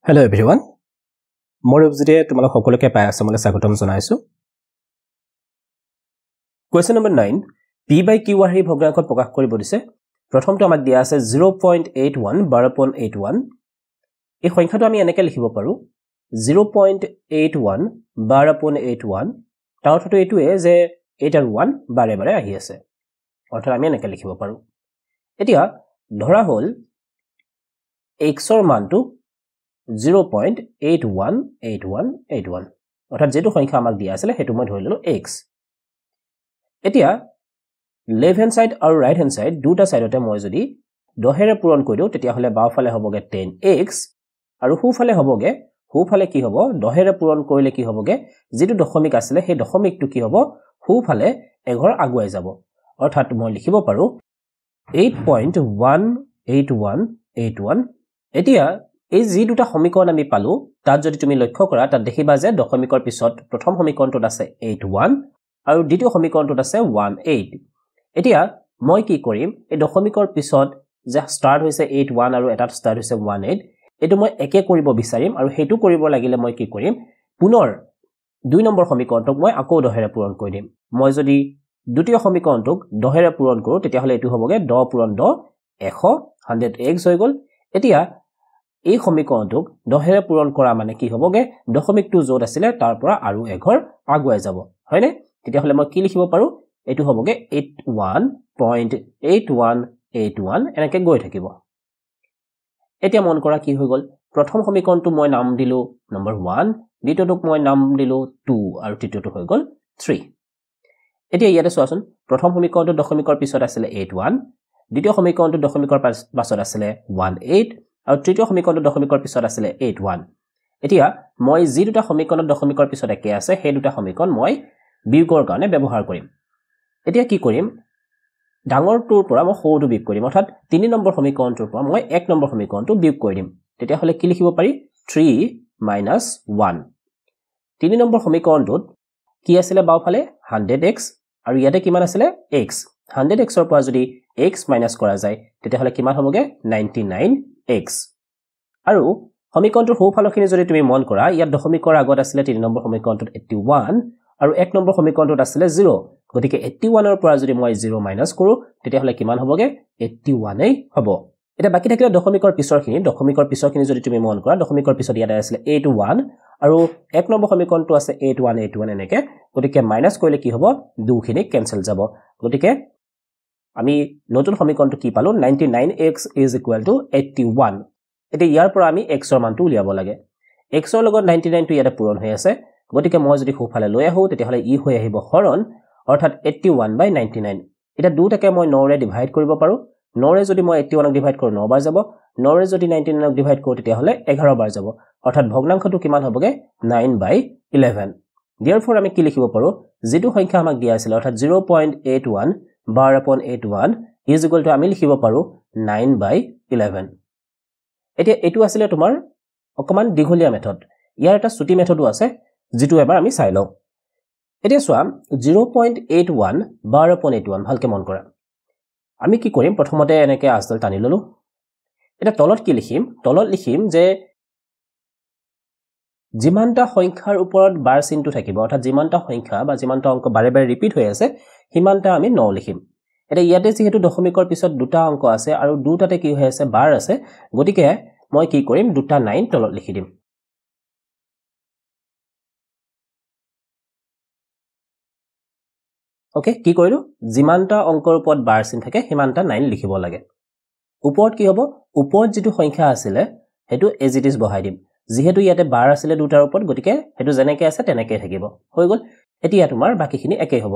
Hello everyone. More obviously tomorrow সকলোকে পাই আছে মই স্বাগতম জনাইছো। Question number 9 p by q আহি ভগ্নাংশত প্ৰকাশ কৰিব দিছে। প্ৰথমটো আমাক দিয়া আছে 0.81 12.81 এই সংখ্যাটো আমি এনেকৈ লিখিব পাৰো 0.81 12.81 তাৰ অৰ্থটো এইটোৱে যে 8 আৰু 1 বাৰে বাৰে আহি আছে অৰ্থাৎ আমি এনেকৈ লিখিব পাৰো এতিয়া ধৰা হল x ৰ মানটো 0.818181 অৰ্থাৎ যেটো সংখ্যা আমাক দিয়া আছিল হেতু মই ধৰি ললো x এতিয়া লেফট হ্যান্ড সাইড আৰু ৰাইট হ্যান্ড সাইড দুটা সাইডতে মই যদি 10 ৰে পূৰণ কৰি দিও তেতিয়া হলে বাওফালে হবগে 10x আৰু সোফালে হবগে সোফালে কি হব 10 ৰে পূৰণ কৰিলে কি হবগে যেটো দশমিক আছিল সেই দশমিকটো কি হব সোফালে এঘৰ আগুৱাই যাব অৰ্থাৎ মই লিখিব পাৰো 8.18181 এতিয়া এই যি দুটা সমীকৰণ আমি পালো তাত যদি তুমি লক্ষ্য কৰা তাত দেখিবা যে দশমিকৰ পিছত প্ৰথম সমীকৰণটোত আছে 81 আৰু দ্বিতীয় সমীকৰণটোত আছে 18 এতিয়া মই কি কৰিম এই দশমিকৰ পিছত যে স্টাৰ্ট হৈছে 81 আৰু এটাত স্টাৰ্ট হৈছে 18 এটো মই একে কৰিব বিচাৰিম আৰু হেতু কৰিব লাগিলে মই কি কৰিম পুনৰ দুই নম্বৰ সমীকৰণটোক মই আকৌ 10 ৰে পূৰণ কৰি দিম মই যদি দ্বিতীয় সমীকৰণটোক 10 ৰে পূৰণ কৰো তেতিয়া হলে এটো হবগে 10 পূৰণ 10 100 100x হৈ গল এতিয়া এই সমীকৰণটোক 10 ৰে পূৰণ কৰা মানে কি হবগে দশমিকটো যত আছিল তাৰ পৰা আৰু এঘৰ আগুৱাই যাব হয়নে তেতিয়া হলে মই কি লিখিব পাৰো এটো হবগে 81.8181 এনেকৈ গৈ থাকিব এতিয়া মন কৰা কি হৈ গল প্ৰথম সমীকৰণটো মই নাম দিলো নম্বৰ 1 দ্বিতীয়টোক মই নাম দিলো 2 আৰু তৃতীয়টো হৈ গল 3 এতিয়া ইয়াতে চোৱাচোন প্ৰথম সমীকৰণটো দশমিকৰ পিছত আছিল 81 দ্বিতীয় সমীকৰণটো দশমিকৰ পাছত আছিল 18 আৰু তৃতীয় সমীকৰণটো দশমিকৰ পিছত আছিল 81 এতিয়া মই যি দুটা সমীকৰণৰ দশমিকৰ পিছত একে আছে সেই দুটা সমীকৰণ মই বিয়োগৰ কাৰণে ব্যৱহাৰ কৰিম এতিয়া কি কৰিম ডাঙৰটোৰ পৰা মই সৰুটো বিয়োগ কৰিম অৰ্থাৎ 3 নম্বৰ সমীকৰণটোৰ পৰা মই 1 নম্বৰ সমীকৰণটো বিয়োগ কৰি দিম তেতিয়া হলে কি লিখিব পাৰি 3 - 1 3 নম্বৰ সমীকৰণটোত কি আছিল বাওফালে 100x আৰু ইয়াতে কিমান আছিল x 100x ৰ পৰা যদি x মাইনাস কৰা যায় তেতিয়া হলে কিমান হবগে 99x আৰু সমীকৰণটোৰ সোঁফালৰখিনি যদি তুমি মন কৰা ইয়াত দশমিকৰ আগত আছিল 3 নম্বৰ সমীকৰণটোত 81 আৰু 1 নম্বৰ সমীকৰণটোত আছিল 0 গতিকে 81 ৰ পৰা যদি মই 0 মাইনাস কৰো তেতিয়া হলে কিমান হবগে 81 এই হ'ব এটা বাকি থাকিলে দশমিকৰ পিছৰখিনি যদি তুমি মন কৰা দশমিকৰ পিছত ইয়াত আছিল 81 আৰু 1 নম্বৰ সমীকৰণটো আছে 8181 এনেকে গতিকে মাইনাস কৰিলে কি হ'ব দুখিনি কেনসেল যাব গতিকে আমি নতুন সমীকৰণটো কি পালো 99x = 81 এতিয়া ইয়াৰ পৰা আমি x ৰ মানটো উলিয়াব লাগে x ৰ লগত 99 টো ইয়াতে পূৰণ হৈ আছে গতিকে মই যদি সোফালে লৈ আহো তেতিয়া হলে ই হৈ আহিব হৰণ অৰ্থাৎ 81/99 এটা দুটাকে মই 9 ৰে ডিভাইড কৰিব পাৰো 9 ৰে যদি মই 81 ক ডিভাইড কৰো 9 বাৰ যাব 9 ৰে যদি 99 ক ডিভাইড কৰো তেতিয়া হলে 11 বাৰ যাব অৰ্থাৎ ভগ্নাংশটো কিমান হবগে 9/11 therefore আমি কি লিখিব পাৰো যেটো সংখ্যা আমাক দিয়া আছিল অৰ্থাৎ 0.81 12/81 = আমি লিখিব পাৰো 9/11 এতিয়া এটো আছিল তোমাৰ অকমান দীঘলীয়া মেথড ইয়াৰ এটা ছুটি মেথডো আছে যেটো এবাৰ আমি চাই লও এতিয়া চোৱা 0.81 12/81 ভালকে মন কৰা আমি কি কৰিম প্ৰথমতে এনেকৈ আজডাল টানি ললো এটা তলত কি লিখিম তলত লিখিম যে যিমানটা সংখ্যাৰ ওপৰত বাৰ চিহ্নটো থাকিব অৰ্থাৎ যিমানটা সংখ্যা বা যিমানটা অংক বাৰে বাৰে ৰিপিট হৈ আছে হিমানটা আমি 9 লিখিম এটা ইয়াতে যেহেতু দশমিকৰ পিছত দুটা অংক আছে আৰু দুটাতে কি হৈ আছে বাৰ আছে গতিকে মই কি কৰিম দুটা 9 তলত লিখি দিম ওকে কি কৰিলো যিমানটা অংকৰ ওপৰত বাৰ চিহ্ন থাকে হিমানটা 9 লিখিব লাগে ওপৰত কি হ'ব ওপৰত যেটো সংখ্যা আছিল হেতু এজ ইট ইজ বহাই দিম যেহেতু ইয়াতে বাৰ আছিল দুটাৰ ওপৰত গতিকে হেতু জেনেকে আছে তেনেকে থাকিব হৈ গল এতিয়া তোমাৰ বাকিখিনি একেই হ'ব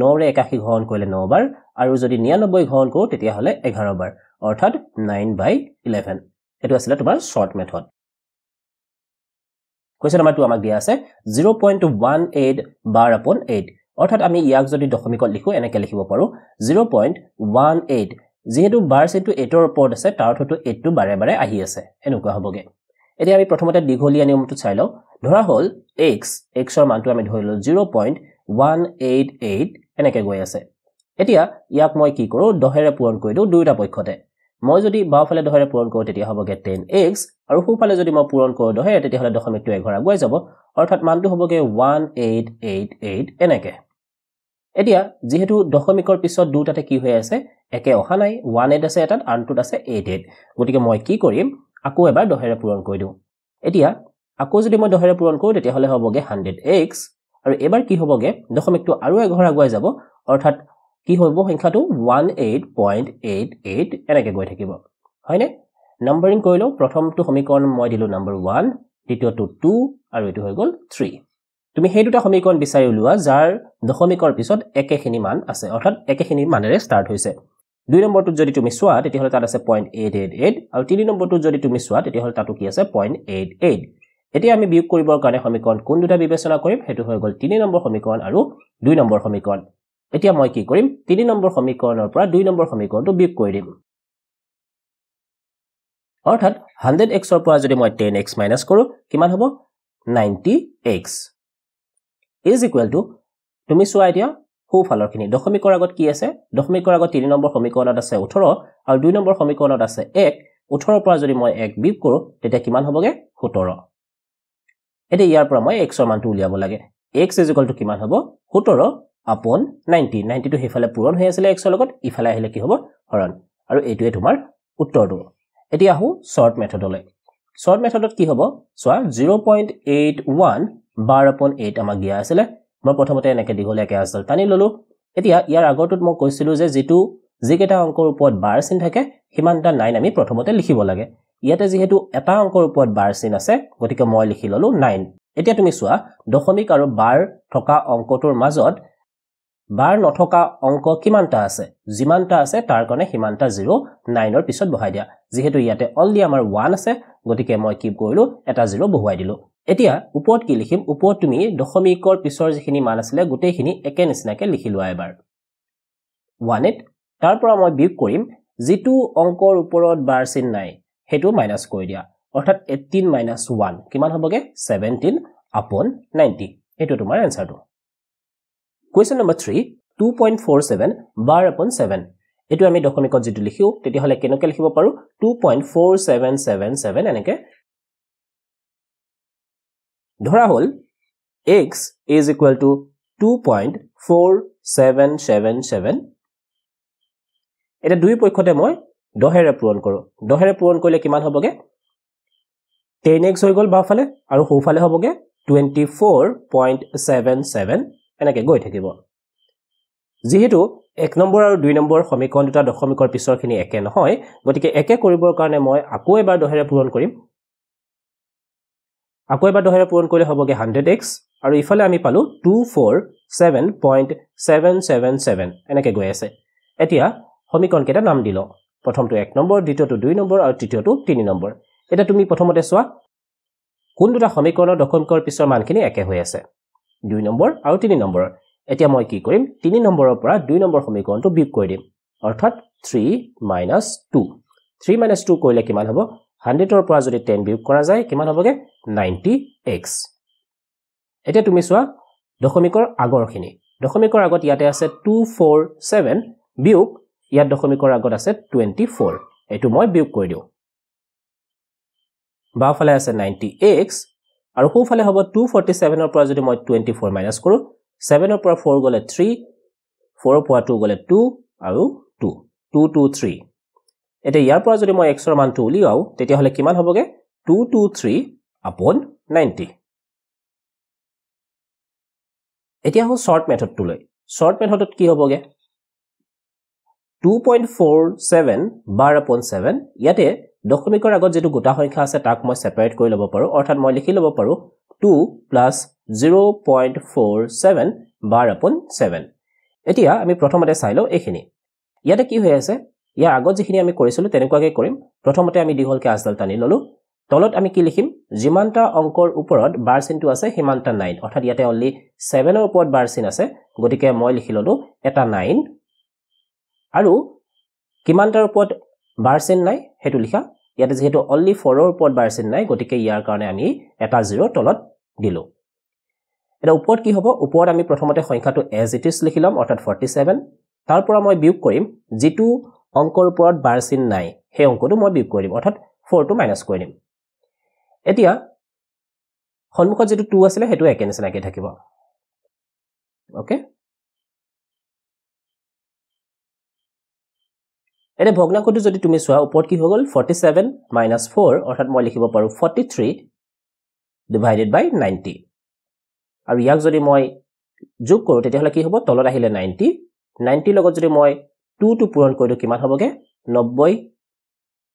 9 ৰে 81 ঘন কৰিলে 9 বাৰ আৰু যদি 99 ঘন কৰো তেতিয়া হলে 11 বাৰ অৰ্থাৎ 9/11 এটো আছিল তোমাৰ শৰ্ট মেথড কোৱেশ্চন নম্বৰ 2 আমাক দিয়া আছে 0.18 12/8 অৰ্থাৎ আমি ইয়াক যদি দশমিকত লিখো এনেকৈ লিখিব পাৰো 0.18 যেহেতু বাৰ চিনটো 8 ৰ ওপৰত আছে তাৰ অৰ্থটো 8 টো বাৰে বাৰে আহি আছে এনেকুৱা হ'বগে এতিয়া আমি প্ৰথমতে দীঘলীয়া নিয়মটো চাই লও ধৰা হল x ৰ মানটো আমি ধৰিলো 0.188 এনেকৈ গৈ আছে এতিয়া ইয়াক মই কি কৰো 10 ৰে পূৰণ কৰি দিও দুইটা পক্ষতে মই যদি বাওঁফালে 10 পূৰণ কৰোঁ তেতিয়া হ'বগে 10x আৰু সোঁফালে যদি মই পূৰণ কৰোঁ 10 তেতিয়া হ'লে দশমিকটো এঘৰ আগুৱাই যাব অৰ্থাৎ মানটো হ'বগে 1888 এনেকে এতিয়া যেহেতু দশমিকৰ পিছত দুটাতে কি হৈ আছে একে অহা নাই 18 আছে এটাত আনটোত আছে 88 গতিকে মই কি কৰিম আকৌ এবাৰ 10 পূৰণ কৰি দিওঁ এতিয়া আকৌ যদি মই 10 পূৰণ কৰোঁ তেতিয়া হ'লে হ'বগে 100x আৰু এবাৰ কি হ'বগে দশমিকটো আৰু এঘৰ আগুৱাই যাব অৰ্থাৎ কি হ'ব সংখ্যাটো 18.88 এনেকে গৈ থাকিব হয়নে নম্বৰিং কৰিলো প্ৰথমটো সমীকৰণ মই দিলো নম্বৰ 1 দ্বিতীয়টো 2 আৰু এটো হৈ গল 3 তুমি সেই দুটা সমীকৰণ বিচাৰি উলিওৱা যাৰ দশমিকৰ পিছত একেখিনি মান আছে অৰ্থাৎ একেখিনি মানেৰে ষ্টাৰ্ট হৈছে 2 নম্বৰটোত যদি তুমি চোৱা তেতিয়া হলে তাত আছে 0.888 আৰু 3 নম্বৰটোত যদি তুমি চোৱা তেতিয়া হলে তাতো কি আছে 0.88 এতিয়া আমি বিয়োগ কৰিবৰ কাৰণে সমীকৰণ কোন দুটা বিবেচনা কৰিম হেতু হৈ গল 3 নম্বৰ সমীকৰণ আৰু 2 নম্বৰ সমীকৰণ এতিয়া মই কি কৰিম 3 নম্বৰ সমীকৰণৰ পৰা 2 নম্বৰ সমীকৰণটো বিয়োগ কৰি দিম অৰ্থাৎ 100x ৰ পৰা যদি মই 10x মাইনাস কৰো কিমান হ'ব 90x is equal to তুমি চোৱা এতিয়া সোঁফালৰখিনি দশমিকৰ আগত কি আছে দশমিকৰ আগত 3 নম্বৰ সমীকৰণত আছে 18 আৰু 2 নম্বৰ সমীকৰণত আছে 1 18 পৰা যদি মই 1 বিয়োগ কৰো তেতিয়া কিমান হ'বগে 17 এতিয়া ইয়াৰ পৰা মই x ৰ মানটো উলিয়াব লাগে x is equal to কিমান হ'ব 17 upon 90 90 টো হেফালে পূৰণ হৈ আছিল x ৰ লগত ইফালে আহিলে কি হ'ব হৰণ আৰু এইটোৱে তোমাৰ উত্তৰটো এতিয়া আহো শৰ্ট মেথডলৈ শৰ্ট মেথডত কি হ'ব চোৱা 0.81 bar upon 8 আমাক দিয়া আছিল মই প্ৰথমতে এনেকে দিগলিয়াকে আসল টানি ললো এতিয়া ইয়াৰ আগৰটোত মই কৈছিলো যে যিকেটা অংকৰ ওপৰত বাৰ চিন থাকে হিমানটা 9 আমি প্ৰথমতে লিখিব লাগে ইয়াতে যেহেতু এটা অংকৰ ওপৰত বাৰ চিন আছে গতিকে মই লিখি ললো 9 এতিয়া তুমি চোৱা দশমিক আৰু বাৰ থকা অংকটোৰ মাজত বাৰ নথকা অংক কিমানটা আছে যিমানটা আছে তাৰ কাৰণে হিমানটা 0 9 ৰ পিছত বহাই দিয়া যেহেতু ইয়াতে অনলি আমাৰ 1 আছে গতিকে মই কি কৰিলো এটা 0 বহুৱাই দিলো এতিয়া ওপৰত কি লিখিম ওপৰত তুমি দশমিকৰ পিছৰ যিখিনি মান আছিল গোটেইখিনি একে নিচিনাকে লিখি লোৱা এবাৰ 1 তাৰ পৰা মই বিয়োগ কৰিম যেটো অংকৰ ওপৰত বাৰ চিন নাই হেতু মাইনাস কৰি দিয়া অৰ্থাৎ 18 - 1 কিমান হ'বগে 17 upon 90 এটো তোমাৰ আনসাৰটো Question number 3 2.47 bar upon 7 এটো আমি দশমিকত যেটো লিখিও তেতিয়া হলে কেনেকৈ লিখিব পাৰো 2.4777 এনেকে ধৰা হল x is equal to 2.4777 এটা দুই পক্ষতে মই 10 ৰে পূৰণ কৰো 10 ৰে পূৰণ কৰিলে কিমান হ'বগে 10x হৈ গল বাওফালে আৰু সোঁফালে হ'বগে 24.77 এনেকে গৈ থাকিব যেহেতু 1 নম্বৰ আৰু 2 নম্বৰ সমীকৰণ দুটা দশমিকৰ পিছৰখিনি একে নহয় গতিকে একে কৰিবৰ কাৰণে মই আকৌ এবাৰ 10 ৰে পূৰণ কৰিম আকৌ এবাৰ 10 ৰে পূৰণ কৰিলে হ'বগে 100x আৰু ইফালে আমি পালো 247.777 এনেকে গৈ আছে এতিয়া সমীকৰণ কেটা নাম দিলো প্ৰথমটো 1 নম্বৰ দ্বিতীয়টো 2 নম্বৰ আৰু তৃতীয়টো 3 নম্বৰ এটা তুমি প্ৰথমতে চোৱা কোন দুটা সমীকৰণৰ দশমিকৰ পিছৰ মানখিনি একে হৈ আছে 2 নম্বৰ আৰু 3 নম্বৰ এতিয়া মই কি কৰিম 3 নম্বৰৰ পৰা 2 নম্বৰ সমীকৰণটো বিয়োগ কৰি দিম অৰ্থাৎ 3 - 2 3 - 2 কৰিলে কিমান হ'ব 100 ৰ পৰা যদি 10 বিয়োগ কৰা যায় কিমান হ'বগে 90x এতিয়া তুমি চোৱা দশমিকৰ আগৰখিনি দশমিকৰ আগত ইয়াতে আছে 247 বিয়োগ ইয়াত দশমিকৰ আগত আছে 24 এটো মই বিয়োগ কৰি দিও বাওফালে আছে 90x আৰু সোঁফালে হ'ব 247 ৰ পৰা যদি মই 24 মাইনাস কৰো 7 ৰ পৰা 4 গলে 3 4 ৰ পৰা 2 গলে 2 আৰু 2 2 2 3 এতিয়া ইয়াৰ পৰা যদি মই x ৰ মানটো উলিয়াও তেতিয়া হলে কিমান হ'বগে 223 upon 90 এতিয়া হল শৰ্ট মেথডটো লৈ শৰ্ট মেথডত কি হ'বগে 2.47 bar upon 7 ইয়াতে দশমিকৰ আগত যেটো গোটা সংখ্যা আছে তাক মই সেপাৰেট কৰি লব পাৰো অৰ্থাৎ মই লিখি লব পাৰো 2 plus 0.47 bar upon 7 এতিয়া আমি প্ৰথমতে চাইলো এইখিনি ইয়াতে কি হৈ আছে ইয়াৰ আগত যিখিনি আমি কৰিছিলো তেনেকুৱাকৈ কৰিম প্ৰথমতে আমি দীঘলকে আসডাল টানি ললো তলত আমি কি লিখিম যিমানটা অংকৰ ওপৰত বাৰ চিনটো আছে হিমানটা 9 অৰ্থাৎ ইয়াতে অনলি 7 ৰ ওপৰত বাৰ চিন আছে গতিকে মই লিখি ললো এটা 9 আৰু কিমানটাৰ ওপৰত বাৰ চিন নাই হেতু লিখা ইয়াতে যেহেতু অনলি 4 ৰ ওপৰত বাৰ চিন নাই গতিকে ইয়াৰ কাৰণে আমি এটা 0 তলত দিলো এটা ওপৰত কি হ'ব ওপৰত আমি প্ৰথমতে সংখ্যাটো as it is লিখিলাম অৰ্থাৎ 47 তাৰ পৰা মই বিয়োগ কৰিম যেটো অংকৰ ওপৰত বাৰ চিন নাই সেই অংকটো মই বিয়োগ কৰি দিম অৰ্থাৎ 4 টো মাইনাস কৰি দিম এতিয়া সন্মুখত যেটো 2 আছিল হেতু একে নিচিনাকৈ থাকিব ওকে এনে ভগ্নাংকটো যদি তুমি চোৱা ওপৰত কি হৈ গল 47 minus 4 অৰ্থাৎ মই লিখিব পাৰো 43 divided by 90 আৰু ইয়াক যদি মই যোগ কৰো তেতিয়া হলে কি হ'ব তলত আহিলে 90 90 লগত যদি মই 2 টো পূৰণ কৰিলো কিমান হ'বগে 90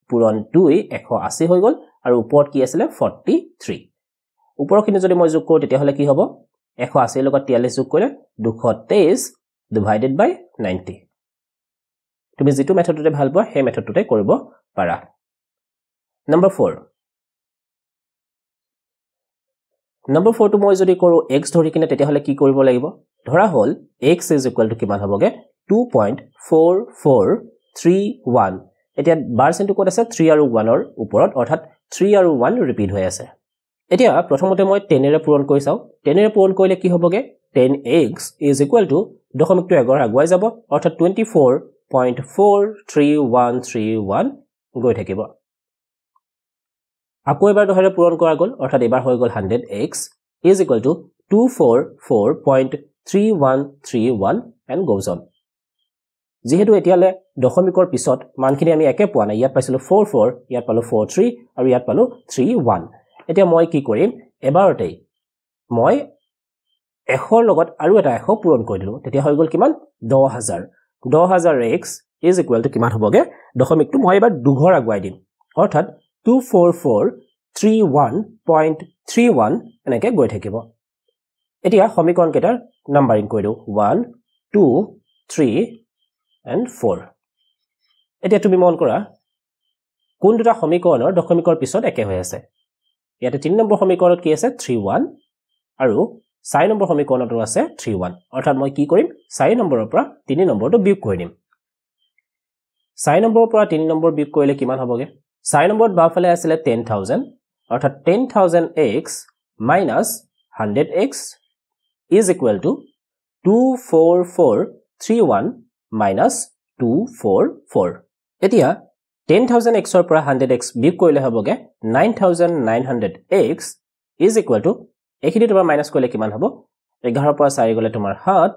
পূৰণ 2 180 হৈ গল আৰু ওপৰত কি আছিল 43 ওপৰখিনি যদি মই যোগ কৰো তেতিয়া হলে কি হ'ব 180 লগত 43 যোগ কৰিলে 223 divided by 90 তুমি যেটো মেথডতে ভাল পোৱা সেই মেথডটোতে কৰিব পাৰা নম্বৰ 4 নম্বৰ 4 টো মই যদি কৰো x ধৰি কিনে তেতিয়া হলে কি কৰিব লাগিব ধৰা হল x = কিমান হ'বগে 2.4431 এতিয়া বাৰ চিনটো ক'ত আছে 3 আৰু 1 ৰ ওপৰত অৰ্থাৎ 3 আৰু 1 ৰিপিট হৈ আছে এতিয়া প্ৰথমতে মই 10 এৰে পূৰণ কৰি চাও 10 এৰে পূৰণ কৰিলে কি হ'বগে 10x = দশমিকটো আগৰ আগুৱাই যাব অৰ্থাৎ 24.43131 গৈ থাকিব আকৌ এবাৰ দহৰে পূৰণ কৰা গল অৰ্থাৎ এবাৰ হৈ গল 100x = 244.3131 and goes on যেহেতু এতিয়ালে দশমিকৰ পিছত মানখিনি আমি একে পোৱা নাই ইয়াত পাইছিলো 44 ইয়াত পালো 43 আৰু ইয়াত পালো 31 এতিয়া মই কি কৰিম এবাৰতেই মই 100 লগত আৰু এটা 100 পূৰণ কৰি দিলো তেতিয়া হৈ গল কিমান 10000 10000x = কিমান হ'বগে দশমিকটো মই এবাৰ দুঘৰ আগুৱাই দিম অৰ্থাৎ 24431.31 এনেকৈ গৈ থাকিব এতিয়া সমীকৰণ কেইটাৰ নাম্বাৰিং কৰি দিও 1 2 3 and 4 এতিয়া তুমি মন কৰা কোন দুটা সমীকৰণৰ দশমিকৰ পিছত একে হৈ আছে ইয়াতে 3 নম্বৰ সমীকৰণত কি আছে 31 আৰু 4 নম্বৰ সমীকৰণতো আছে 31 অৰ্থাৎ মই কি কৰিম 4 নম্বৰৰ পৰা 3 নম্বৰটো বিয়োগ কৰি দিম 4 নম্বৰৰ পৰা 3 নম্বৰ বিয়োগ কৰিলে কিমান হ'বগে 4 নম্বৰত বাওফালে আছিল 10000 অৰ্থাৎ 10000x minus 100x = 24431 minus 244 এতিয়া 10000x ৰ পৰা 100x বিয়োগ কৰিলে হ'বগে 9900x = এখিনি তোমাৰ মাইনাস কৰিলে কিমান হ'ব 11 ৰ পৰা 4 গলে তোমাৰ 7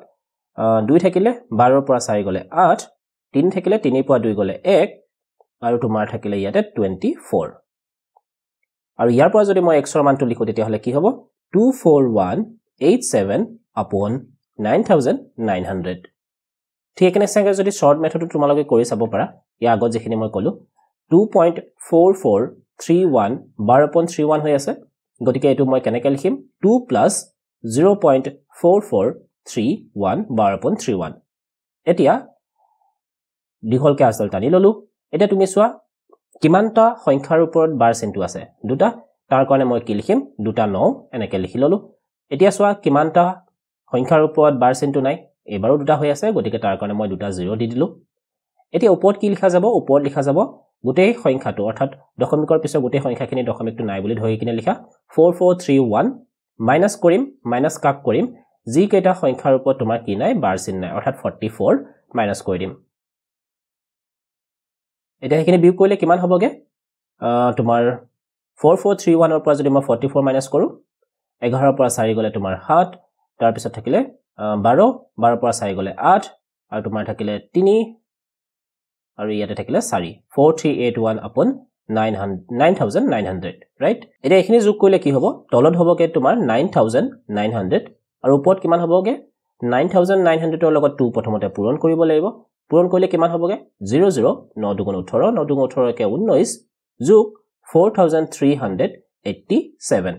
2 থাকিলে 12 ৰ পৰা 4 গলে 8 3 থাকিলে 3 ৰ পৰা 2 গলে 1 আৰু তোমাৰ থাকিলে ইয়াতে 24 আৰু ইয়াৰ পৰা যদি মই x ৰ মানটো লিখো তেতিয়া হলে কি হ'ব 24187 upon 9900 ঠিক এনেকৈ যদি শৰ্ট মেথডটো তোমালোকে কৰি চাব পাৰা ইয়া আগত যেখিনি মই কলো 2.4431 12.31 হৈ আছে গতিকে এটো মই কেনেকৈ লিখিম 2 plus 0.4431 12.31 এতিয়া দীঘলকে আসল টানি ললো এটা তুমি চোৱা কিমানটা সংখ্যাৰ ওপৰত বাৰ চিনটো আছে দুটা তাৰ কাৰণে মই কি লিখিম দুটা 9 এনেকৈ লিখি ললো এতিয়া চোৱা কিমানটা সংখ্যাৰ ওপৰত বাৰ চিনটো নাই এবাৰো দুটা হৈ আছে গতিকে তাৰ কাৰণে মই দুটা 0 দি দিলো এতিয়া ওপৰত কি লিখা যাব ওপৰত লিখা যাব গোটেই সংখ্যাটো অৰ্থাৎ দশমিকৰ পিছত গোটেই সংখ্যাখিনি দশমিকটো নাই বুলি ধৰি কিনে লিখা 4431 মাইনাস কৰিম মাইনাস কাক কৰিম যি কেইটা সংখ্যাৰ ওপৰত তোমাৰ কি নাই বাৰ চিন নাই অৰ্থাৎ 44 মাইনাস কৰি দিম এটা এখিনি বিয়োগ কৰিলে কিমান হ'বগে তোমাৰ 4431 ৰ পৰা যদি মই 44 মাইনাস কৰো 11 ৰ পৰা 4 গলে তোমাৰ 7 তাৰ পিছত থাকিলে 12 12 ৰ পৰা 4 গলে 8 আৰু তোমাৰ থাকিলে 3 আৰু ইয়াতে থাকিলে 4 4381 upon 9900 ৰাইট এটা এখিনি যোগ কৰিলে কি হ'ব তলত হ'বগে তোমাৰ 9900 আৰু ওপৰত কিমান হ'বগে 9900 ৰ লগত 2 প্ৰথমতে পূৰণ কৰিব লাগিব পূৰণ কৰিলে কিমান হ'বগে 00 9 2 18 9 2 18 কে 19 যোগ 4387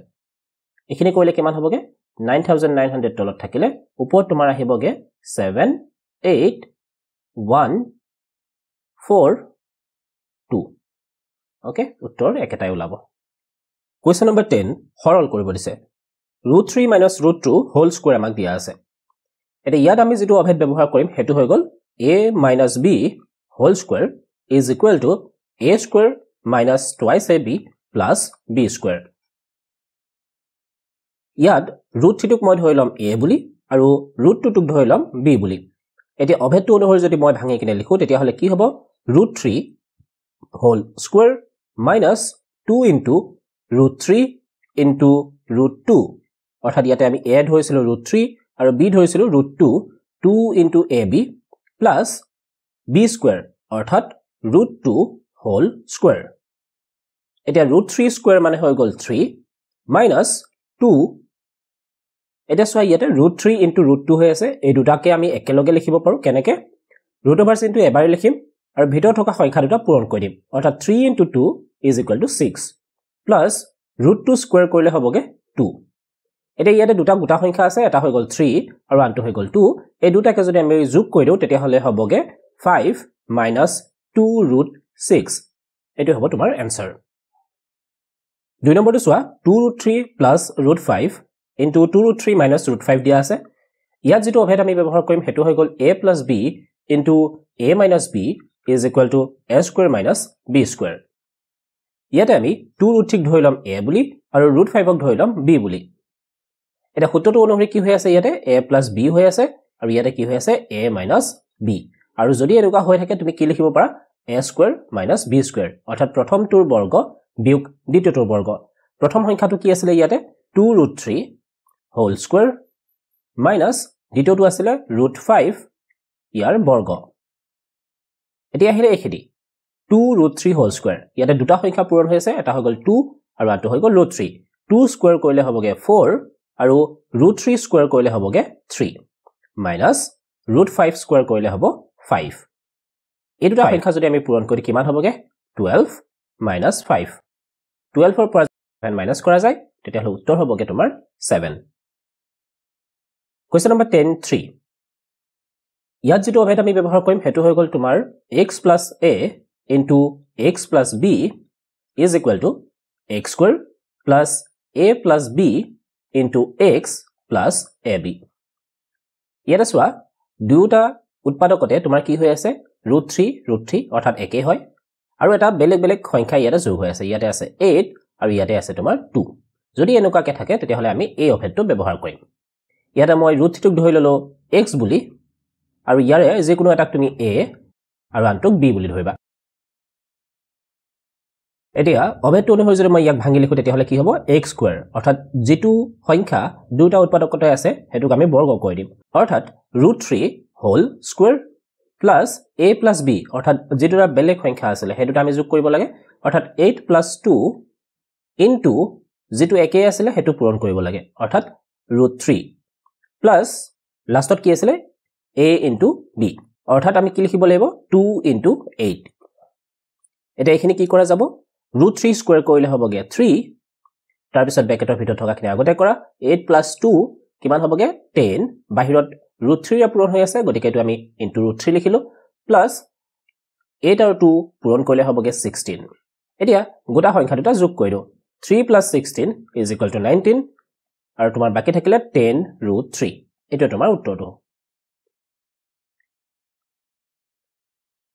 এখিনি কৰিলে কিমান হ'বগে 9900 তলত থাকিলে ওপৰত তোমাৰ আহিবগে 78142 ওকে উত্তৰ একেটাই ওলাব কোৱেশ্চন নম্বৰ 10 সৰল কৰিব দিছে √3 - √2 হোল স্কয়াৰ আমাক দিয়া আছে এটা ইয়াত আমি যেটো অভেদ ব্যৱহাৰ কৰিম হেতু হৈ গল a minus b whole square is equal to a square minus twice ab plus b square ইয়াত √3 টোক মই ধৰি লম a বুলি আৰু √2 টোক ধৰি লম b বুলি এতিয়া অভেদটো অনুসৰি যদি মই ভাঙি কিনে লিখো তেতিয়া হলে কি হ'ব root 3 whole square minus 2 into root 3 into root 2 অৰ্থাৎ ইয়াতে আমি a ধৰিছিলো root 3 আৰু b ধৰিছিলো root 2 2 into ab plus b square অৰ্থাৎ root 2 whole square এতিয়া root 3 square মানে হৈ গল 3 minus 2 এটা সোয়া ইয়াতে root 3 into root 2 হৈ আছে এই দুটাকে আমি একেলগে লিখিব পাৰো কেনেকে root over into এবাৰ লিখিম আৰু ভিতৰত থকা সংখ্যা দুটা পূৰণ কৰি দিম অৰ্থাৎ 3 into 2 is equal to 6 plus root 2 square কৰিলে হ'বগে 2 এটা ইয়াতে দুটা গোটা সংখ্যা আছে এটা হৈ গল 3 আৰু আনটো হৈ গল 2 এই দুটাকে যদি আমি যোগ কৰি দিও তেতিয়া হলে হ'বগে 5 minus 2 root 6 এটো হ'ব তোমাৰ आंसर দুই নম্বৰটো সোয়া 2 root 3 plus root 5 into 2 root 3 minus root 5 দিয়া আছে ইয়াত যেটো অভেদ আমি ব্যৱহাৰ কৰিম হেতু হৈ গল a plus b into a minus b is equal to a square minus b square ইয়াতে আমি 2 root 3 ধৰিলাম a বুলি আৰু root 5 ক ধৰিলাম b বুলি এটা সূত্ৰটো অনুসৰি কি হৈ আছে ইয়াতে a plus b হৈ আছে আৰু ইয়াতে কি হৈ আছে a minus b আৰু যদি এনেকুৱা হৈ থাকে তুমি কি লিখিব পাৰা a square minus b square অৰ্থাৎ প্ৰথমটোৰ বৰ্গ বিয়োগ দ্বিতীয়টোৰ বৰ্গ প্ৰথম সংখ্যাটো কি আছিল ইয়াতে 2 root 3 whole square minus দ্বিতীয়টো আছিল root 5 ইয়াৰ বৰ্গ এতিয়া আহিলে এখিনি 2 root 3 whole square ইয়াতে দুটা সংখ্যা পূৰণ হৈ আছে এটা হৈ গল 2 আৰু আনটো হৈ গল root 3 2 square কৰিলে হ'বগে 4 আৰু root 3 square কৰিলে হ'বগে 3 minus root 5 square কৰিলে হ'ব 5 এই দুটা সংখ্যা যদি আমি পূৰণ কৰি কিমান হ'বগে 12 minus 5 12 ৰ পৰা 7 মাইনাস কৰা যায় তেতিয়া হলে উত্তৰ হ'বগে তোমাৰ 7 কোৱেশ্চন নম্বৰ 10 3 ইয়াত যেটো অভেদ আমি ব্যৱহাৰ কৰিম হেতু হৈ গল তোমাৰ x plus a into x plus b is equal to x square plus a plus b into x plus ab ইয়াত সোয়া দুটা উৎপাদকতে তোমাৰ কি হৈ আছে √3 অৰ্থাৎ একে হয় আৰু এটা বেলেগ বেলেগ সংখ্যা ইয়াতে যোগ হৈ আছে ইয়াতে আছে 8 আৰু ইয়াতে আছে তোমাৰ 2 যদি এনেকুৱাকে থাকে তেতিয়া হলে আমি এই অভেদটো ব্যৱহাৰ কৰিম ইয়াতে মই √3 ক ধৰি ললো x বুলি আৰু ইয়াৰে যে কোনো এটা তুমি a আৰু আনটোক b বুলি ধৰিবা এতিয়া অভেদটো অনুসৰি যদি মই ইয়াক ভাঙি লিখো তেতিয়া হলে কি হ'ব x স্কয়াৰ অৰ্থাৎ যেটো সংখ্যা দুটা উৎপাদকতে আছে হেতুক আমি বৰ্গ কৰি দিম অৰ্থাৎ √3 whole square plus a plus b অৰ্থাৎ যেটোৰা বেলেগ সংখ্যা আছিল হেতুটা আমি যোগ কৰিব লাগে অৰ্থাৎ 8 plus 2 into যেটো একে আছিল হেতু পূৰণ কৰিব লাগে অৰ্থাৎ √3 plus লাষ্টত কি আছিল a into b অৰ্থাৎ আমি কি লিখিব লাগিব 2 into 8 এটা এখিনি কি কৰা যাব √3 স্কয়াৰ কৰিলে হ'বগে 3 তাৰ পিছত ব্ৰেকেটৰ ভিতৰত থকাখিনি আগতে কৰা 8 plus 2 কিমান হ'বগে 10 বাহিৰত √3 ৰ পূৰণ হৈ আছে গতিকে এটো আমি into √3 লিখিলো plus 8 আৰু 2 পূৰণ কৰিলে হ'বগে 16 এতিয়া গোটা সংখ্যা দুটা যোগ কৰিলো 3 plus 16 is equal to 19 আৰু তোমাৰ বাকি থাকিলে 10√3 এটো তোমাৰ উত্তৰটো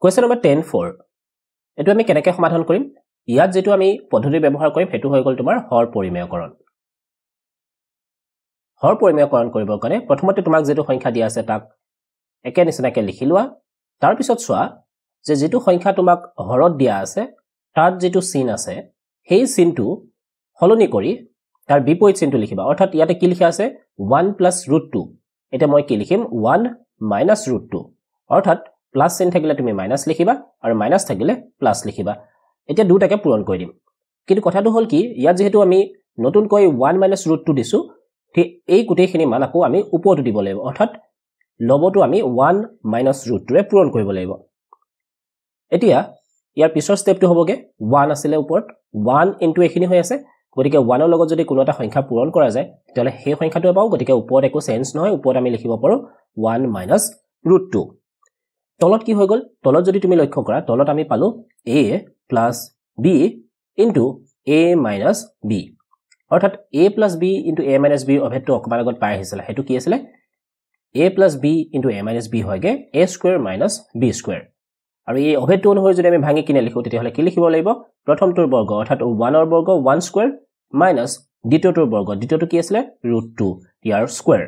কোৱেশ্চন নম্বৰ 10 4 এটো আমি কেনেকৈ সমাধান কৰিম ইয়াত যেটো আমি পদ্ধতি ব্যৱহাৰ কৰিম হেতু হৈ গল তোমাৰ হৰ পৰিমেয়কৰণ হৰ পৰিমেয়কৰণ কৰিবৰ কাৰণে প্ৰথমতে তোমাক যেটো সংখ্যা দিয়া আছে তাক একে নিচিনাকৈ লিখি লোৱা তাৰ পিছত চোৱা যে যেটো সংখ্যা তোমাক হৰত দিয়া আছে তাত যেটো চিন আছে সেই চিনটো হলনি কৰি তাৰ বিপৰীত চিনটো লিখিবা অৰ্থাৎ ইয়াতে কি লিখা আছে 1 plus √2 এটা মই কি লিখিম 1 minus √2 অৰ্থাৎ প্লাস চিন থাকিলে তুমি মাইনাস লিখিবা আৰু মাইনাস থাকিলে প্লাস লিখিবা এতিয়া দুটাকে পূৰণ কৰি দিম কিন্তু কথাটো হল কি ইয়াত যেহেতু আমি নতুনকৈ 1 minus √2 দিছো ঠিক এই গোটেইখিনি মান আকৌ আমি ওপৰটো দিব লাগিব অৰ্থাৎ লবটো আমি 1 minus √2 ৰে পূৰণ কৰিব লাগিব এতিয়া ইয়াৰ পিছৰ ষ্টেপটো হ'বগে 1 আছিল ওপৰত 1 into এখিনি হৈ আছে গতিকে 1 ৰ লগত যদি কোনো এটা সংখ্যা পূৰণ কৰা যায় তেতিয়ালে সেই সংখ্যাটো পাও গতিকে ওপৰত একো চেঞ্জ নহয় ওপৰত আমি লিখিব পাৰো 1 minus √2 তলত কি হৈ গল তলত যদি তুমি লক্ষ্য কৰা তলত আমি পালো a plus b into a minus b অৰ্থাৎ a plus b into a minus b অভেদটো অকমান আগত পাই আহিছিল হেতু কি আছিল a plus b into a minus b হয়গে a square minus b square আৰু এই অভেদটো অনুসৰি যদি আমি ভাঙি কিনে লিখো তেতিয়া হলে কি লিখিব লাগিব প্ৰথমটোৰ বৰ্গ অৰ্থাৎ 1 ৰ বৰ্গ 1 square minus দ্বিতীয়টোৰ বৰ্গ দ্বিতীয়টো কি আছিল √2 ইয়াৰ square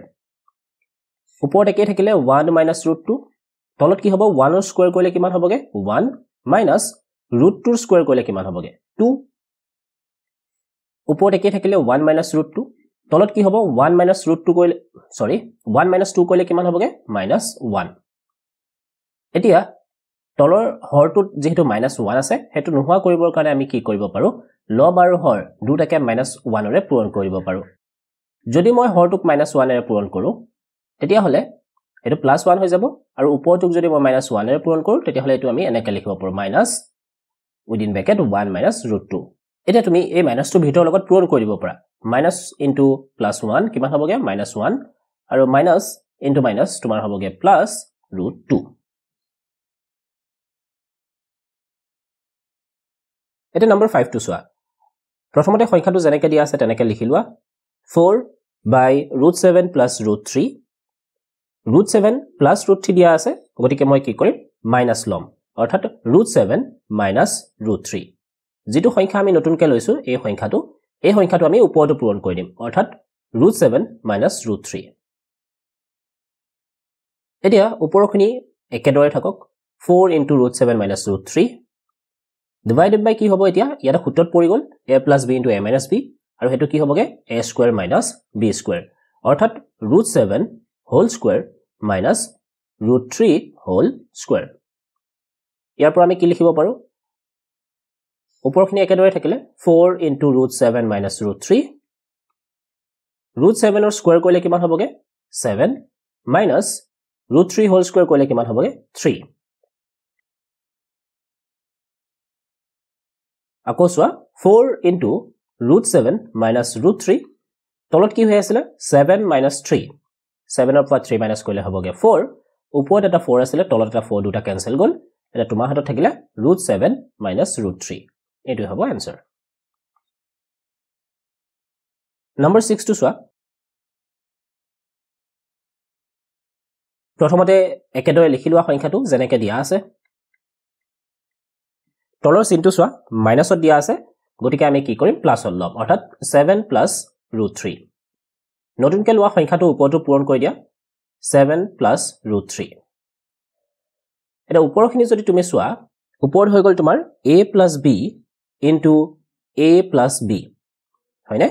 ওপৰত একে থাকিলে 1 minus √2 তলত কি হ'ব 1 ৰ স্কয়াৰ কৰিলে কিমান হ'বগে 1 মাইনাছ ৰুট 2 স্কোৱাৰ কৰিলে কিমান হ'বগে 2 ওপৰত একে থাকিলে 1 মাইনাছ ৰুট 2 তলত কি হ'ব 1 মাইনাছ ৰুট 2 কৰিলে 1 মাইনাছ 2 কৰিলে কিমান হ'বগে মাইনাছ 1 এতিয়া তলৰ হৰটোত যেহেতু মাইনাছ 1 আছে হেতু নোহোৱা কৰিবৰ কাৰণে আমি কি কৰিব পাৰো লব আৰু হৰ দুটাকে মাইনাছ 1 ৰে পূৰণ কৰিব পাৰো যদি মই হৰটোক মাইনাছ 1 ৰে পূৰণ কৰো তেতিয়া হলে এটো প্লাস 1 হৈ যাব আৰু ওপৰটোক যদি মই মাইনাছ 1 ৰে পূৰণ কৰো তেতিয়া হলে এটো আমি এনেকৈ লিখিব পাৰো minus within bracket 1 minus root 2 এটা তুমি এই মাইনাছ টু ভিতৰ লগত পূৰণ কৰিব পাৰা মাইনাছ ইনটু প্লাস 1 কিমান হ'বগে মাইনাছ 1 আৰু মাইনাছ ইনটু মাইনাছ তোমাৰ হ'বগে প্লাস ৰুট 2 এটা নম্বৰ 5 টু চোৱা প্ৰথমতে সংখ্যাটো যেনেকৈ দিয়া আছে তেনেকৈ লিখি লোৱা 4 by root 7 plus root 3 root 7 plus root 3 দিয়া আছে গতিকে মই কি কৰিম মাইনাস লম অৰ্থাৎ root 7 minus root 3 যেটো সংখ্যা আমি নতুনকৈ লৈছো এই সংখ্যাটো আমি ওপৰটো পূৰণ কৰি দিম অৰ্থাৎ root 7 minus root 3 এতিয়া ওপৰখিনি একেদৰে থাকক 4 into root 7 minus root 3 divided by কি হ'ব এতিয়া ইয়াত সূত্ৰত পৰি গল a plus b into a minus b আৰু হেতু কি হ'বগে a square minus b square অৰ্থাৎ root 7 whole square minus root 3 whole square ইয়াৰ পৰা আমি কি লিখিব পাৰো ওপৰখিনি একেদৰে থাকিলে 4 into root 7 minus root 3 root 7 ৰ স্কয়াৰ কৰিলে কিমান হ'বগে 7 minus root 3 whole square কৰিলে কিমান হ'বগে 3 আকৌ চোৱা 4 into root 7 minus root 3 তলত কি হৈ আছিল 7 minus 3 7 ৰ পৰা 3 minus কৰিলে হ'বগে 4 ওপৰত এটা 4 আছিল তলত এটা 4 দুটা কেনসেল গল এটা তোমাৰ হাতত থাকিলে root 7 minus root 3 এটো হ'ব आंसर নম্বৰ 6 টু চোৱা প্ৰথমতে একেদৰে লিখি লোৱা সংখ্যাটো যেনেকৈ দিয়া আছে তলৰ চিনটো চোৱা মাইনাসত দিয়া আছে গতিকে আমি কি কৰিম প্লাসত লম অৰ্থাৎ 7 plus root 3 নতুনকৈ লোৱা সংখ্যাটো ওপৰটো পূৰণ কৰি দিয়া 7 plus root 3 এটা ওপৰখিনি যদি তুমি চোৱা ওপৰত হৈ গল তোমাৰ a plus b into a plus b হয়নে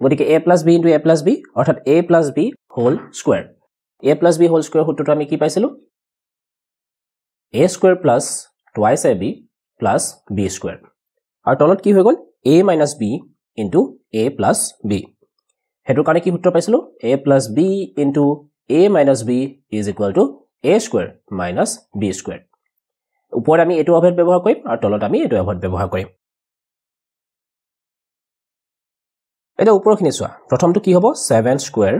গতিকে a plus b into a plus b অৰ্থাৎ a plus b whole square a plus b whole square সূত্ৰটো আমি কি পাইছিলো a square plus twice ab plus b square আৰু তলত কি হৈ গল a minus b into a plus b হেতু কাৰণে কি সূত্ৰ পাইছিলো a plus b into a minus b is equal to a square minus b square ওপৰত আমি এটো অভেদ ব্যৱহাৰ কৰিম আৰু তলত আমি এটো অভেদ ব্যৱহাৰ কৰিম এটা ওপৰখিনি চোৱা প্ৰথমটো কি হ'ব 7 square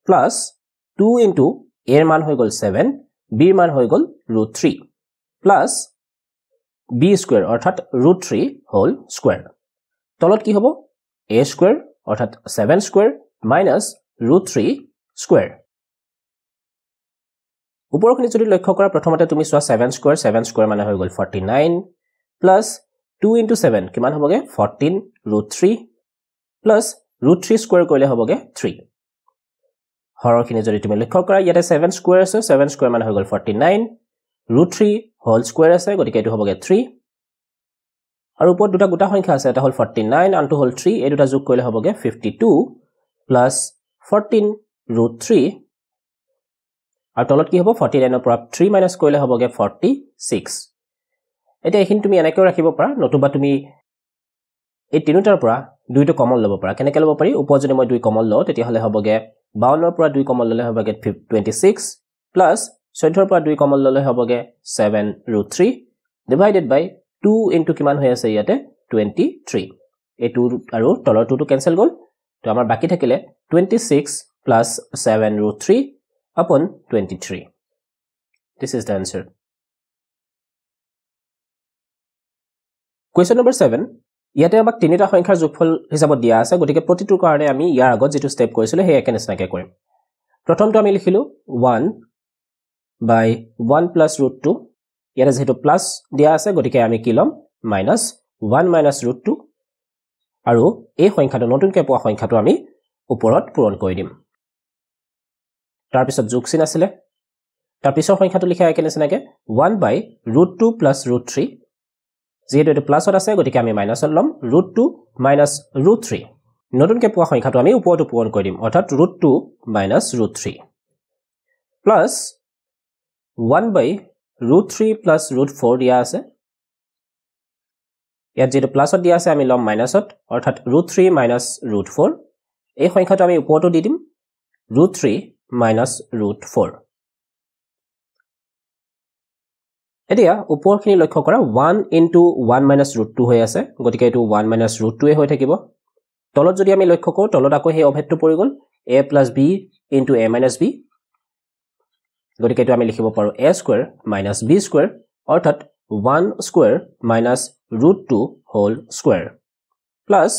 plus 2 into a এর মান হৈ গল 7 b এর মান হৈ গল root 3 plus b square অৰ্থাৎ root 3 whole square তলত কি হ'ব a square অৰ্থাৎ 7 square minus root 3 square ওপৰখিনি যদি লক্ষ্য কৰা প্ৰথমতে তুমি চোৱা 7 square মানে হৈ গল 49 plus 2 into 7 কিমান হ'বগে 14 root 3 plus root 3 square কৰিলে হ'বগে 3 হৰখিনি যদি তুমি লক্ষ্য কৰা ইয়াতে 7 square আছে 7 square মানে হৈ গল 49 root 3 whole square আছে গতিকে এটো হ'বগে 3 আৰু ওপৰত দুটা গোটা সংখ্যা আছে এটা হল 49 আনটো হল 3 এই দুটা যোগ কৰিলে হ'বগে 52 plus 14 root 3 আৰু তলত কি হ'ব 49 ৰ পৰা 3 মাইনাস কৰিলে হ'বগে 46 এটা এখিনি তুমি এনেকৈ ৰাখিব পাৰা নতুবা তুমি এই তিনিটাৰ পৰা দুইটো কমন ল'ব পাৰা কেনেকৈ ল'ব পাৰি ওপৰত যদি মই দুই কমন লওঁ তেতিয়া হলে হ'বগে 52 ৰ পৰা দুই কমন ললে হ'বগে 26 plus 14 ৰ পৰা দুই কমন ললে হ'বগে 7 root 3 divided by 2 into কিমান হৈ আছে ইয়াতে 23 এই 2 আৰু তলৰ 2 টো কেনসেল গল তো আমাৰ বাকি থাকিলে 26 plus 7 root 3 upon 23 this is the answer question number 7 ইয়াতে আমাক তিনিটা সংখ্যাৰ যোগফল হিচাপত দিয়া আছে গতিকে প্ৰতিটোৰ কাৰণে আমি ইয়াৰ আগত যেটো স্টেপ কৰিছিলো সেই একে নিচিনাকৈ কৰিম প্ৰথমটো আমি লিখিলো 1 by 1 plus root 2 ইয়াতে যেটো প্লাস দিয়া আছে গতিকে আমি কি লম minus 1 minus root 2 আৰু এই সংখ্যাটো নতুনকৈ পোৱা সংখ্যাটো আমি ওপৰত পূৰণ কৰি দিম তাৰ পিছত যোগ চিন আছিল তাৰ পিছৰ সংখ্যাটো লিখা একে নিচিনাকৈ 1/√2 + √3 যেহেতু এটো প্লাছত আছে গতিকে আমি মাইনাছত লম √2 - √3 নতুনকৈ পোৱা সংখ্যাটো আমি ওপৰটো পূৰণ কৰি দিম অৰ্থাৎ √2 - √3 প্লাছ 1/√3 + √4 দিয়া আছে ইয়াত যেটো প্লাছত দিয়া আছে আমি লম মাইনাছত অৰ্থাৎ √3 - √4 এই সংখ্যাটো আমি ওপৰটো দি দিম √3 - √4 এতিয়া ওপৰখিনি লক্ষ্য কৰা 1 * 1 - √2 হৈ আছে গতিকে এটো 1 - √2 হৈ থাকিব তলত যদি আমি লক্ষ্য কৰো তলত আকৌ সেই অভেদটো পৰি গল a + b * a - b গতিকে এটো আমি লিখিব পাৰো a² - b² অৰ্থাৎ 1² - √2 হোল স্কয়াৰ প্লাস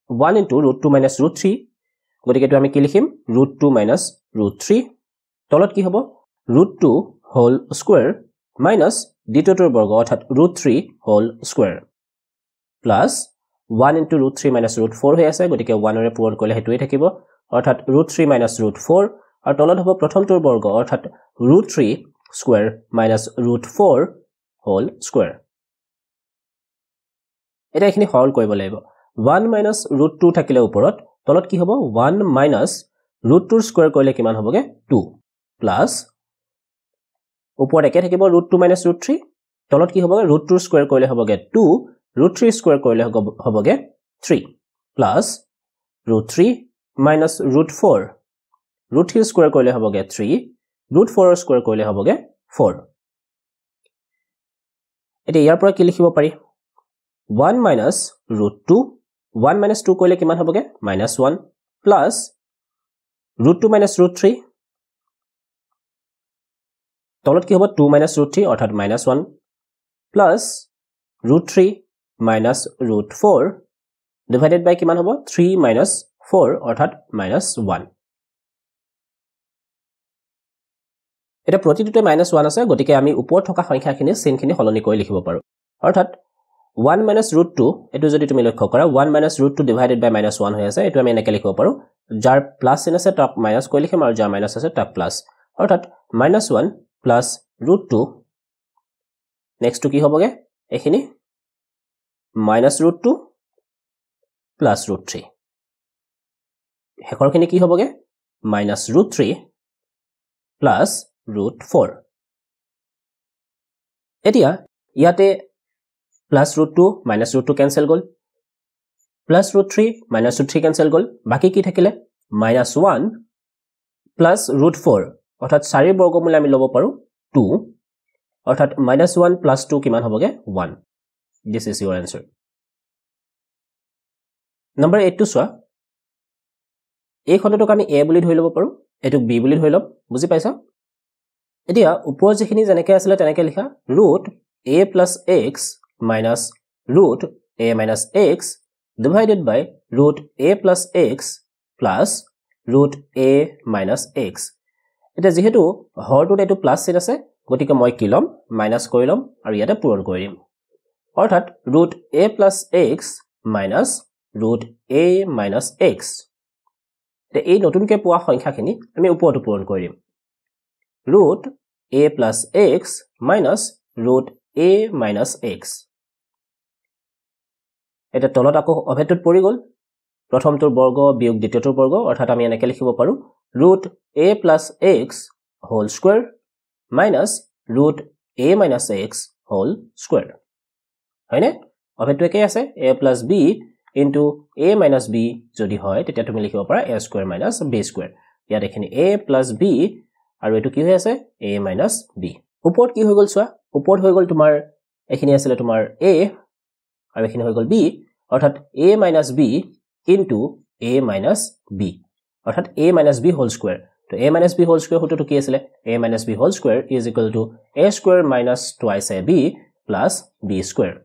1 * √2 - √3 গতিকে এটো আমি কি লিখিম √2 - √3 তলত কি হ'ব √2 হোল স্কয়াৰ মাইনাস দ্বিতীয়টোৰ বৰ্গ অৰ্থাৎ √3 হোল স্কয়াৰ প্লাস 1 * √3 - √4 হৈ আছে গতিকে 1 ৰে পূৰণ কৰিলে হেতুই থাকিব অৰ্থাৎ √3 - √4 আৰু তলত হ'ব প্ৰথমটোৰ বৰ্গ অৰ্থাৎ √3 স্কয়াৰ মাইনাস √4 হোল স্কয়াৰ এটা এখিনি সৰল কৰিব লাগিব 1 - √2 থাকিলে ওপৰত তলত কি হ'ব 1 - √2 স্কয়াৰ কৰিলে কিমান হ'বগে 2 প্লাস ওপৰত একে থাকিব √2 - √3 তলত কি হ'বগে √2 স্কয়াৰ কৰিলে হ'বগে 2 √3 স্কয়াৰ কৰিলে হ'বগে 3 প্লাস √3 - √4 √3 স্কয়াৰ কৰিলে হ'বগে 3 √4 স্কয়াৰ কৰিলে হ'বগে 4 এতিয়া ইয়াৰ পৰা কি লিখিব পাৰি 1 - √2 1 - 2 কৰিলে কিমান হ'বগে -1 প্লাস √2 - √3 তলত কি হ'ব 2 - √3 অৰ্থাৎ -1 প্লাস √3 - √4 ডিভাইডেড বাই কিমান হ'ব 3 - 4 অৰ্থাৎ -1 এটা প্ৰতিটোতে -1 আছে গতিকে আমি ওপৰত থকা সংখ্যাখিনি চিহ্নখিনি সলনি কৰি লিখিব পাৰো অৰ্থাৎ 1 - √2 এটো যদি তুমি লক্ষ্য কৰা 1 - √2 ডিভাইডেড বাই -1 হৈ আছে এটো আমি এনেকৈ লিখিব পাৰো যাৰ প্লাস চিহ্ন আছে তাক মাইনাস কৰি লিখিম আৰু যাৰ মাইনাস আছে তাক প্লাস অৰ্থাৎ -1 প্লাস √2 নেক্সট কি হ'বগে এখিনি -√2 প্লাস √3 হেকৰখিনি কি হ'বগে -√3 প্লাস √4 এতিয়া ইয়াতে প্লাস √2 মাইনাস √2 ক্যান্সেল গল প্লাস √3 মাইনাস √3 ক্যান্সেল গল বাকি কি থাকিলে -1 প্লাস √4 অৰ্থাৎ 4 বৰ্গমূল আমি লব পাৰো 2 অৰ্থাৎ -1 প্লাস 2 কিমান হ'বগে 1 this is Euro answer number 8 টো চোৱা এই খণ্ডটোক আমি a বুলি ধৰি লব পাৰো এটোক b বুলি ধৰি লম বুজি পাইছা এতিয়া ওপৰ যিখিনি যেনেকৈ আছিল তেনেকৈ লিখা √a + x minus √a minus x divided by √a plus x plus √a minus x এটা যেহেতু হৰটোত এটো প্লাস চিন আছে গতিকে মই কি লম মাইনাস কৰি লম আৰু ইয়াতে পূৰণ কৰি দিম অৰ্থাৎ √a plus x minus √a minus x তে এই নতুনকৈ পোৱা সংখ্যাখিনি আমি ওপৰটো পূৰণ কৰি দিম √a plus x minus √a minus x এটা তলত আকৌ অভেদটোত পৰি গল প্ৰথমটোৰ বৰ্গ বিয়োগ দ্বিতীয়টোৰ বৰ্গ অৰ্থাৎ আমি এনেকৈ লিখিব পাৰো √a plus x whole square minus √a minus x whole square হয়নে অভেদটো একেই আছে a plus b into a minus b যদি হয় তেতিয়া তুমি লিখিব পাৰা a square minus b square ইয়াত এখিনি a plus b আৰু এটো কি হৈ আছে a minus b ওপৰত কি হৈ গল চোৱা ওপৰত হৈ গল তোমাৰ এখিনি আছিল তোমাৰ a আৰু এখিনি হৈ গল b অৰ্থাৎ a minus b into a minus b অৰ্থাৎ a minus b whole square তো a minus b whole square হতো কি আছিল a minus b whole square is equal to a square minus twice ab plus b square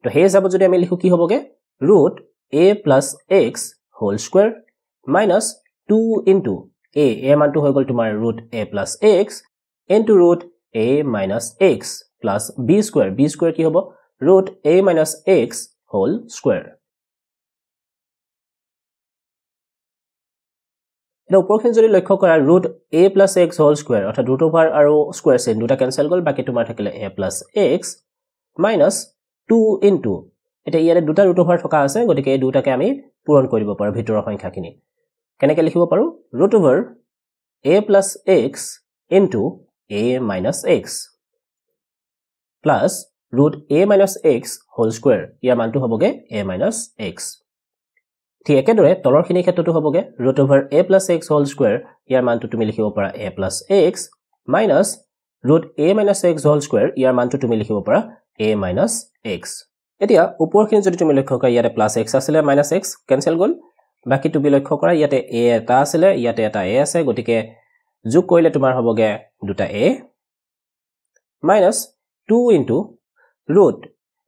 তো হে যাব যদি আমি লিখো কি হবগে √a plus x whole square minus 2 into a মানটো হৈ গল তোমাৰ √a plus x into √a minus x plus b square কি হ'ব √a minus x whole square এটা উপৰখিনি যদি লক্ষ্য কৰা root a plus x whole square অৰ্থাৎ root over আৰু square sin দুটা cancel গল বাকি তোমাৰ থাকিলে a plus x minus 2 into এটা ইয়াৰে দুটা root over থকা আছে গতিকে এই দুটাকে আমি পূৰণ কৰিব পাৰো ভিতৰৰ সংখ্যাখিনি কেনেকৈ লিখিব পাৰো root over a plus x into a minus x plus root a minus x whole square ইয়াৰ মানটো হ'বগে a minus x ঠিক একেদৰে তলৰখিনি ক্ষেত্ৰটো হ'বগে root over a plus x whole square ইয়াৰ মানটো তুমি লিখিব পাৰা a plus x minus root a minus x whole square ইয়াৰ মানটো তুমি লিখিব পাৰা a minus x এতিয়া ওপৰখিনি যদি তুমি লক্ষ্য কৰা ইয়াতে plus x আছিল minus x কেনসেল গল বাকি তুমি লক্ষ্য কৰা ইয়াতে a এটা আছিল ইয়াতে এটা a আছে গতিকে যোগ কৰিলে তোমাৰ হ'বগে দুটা a minus 2 into root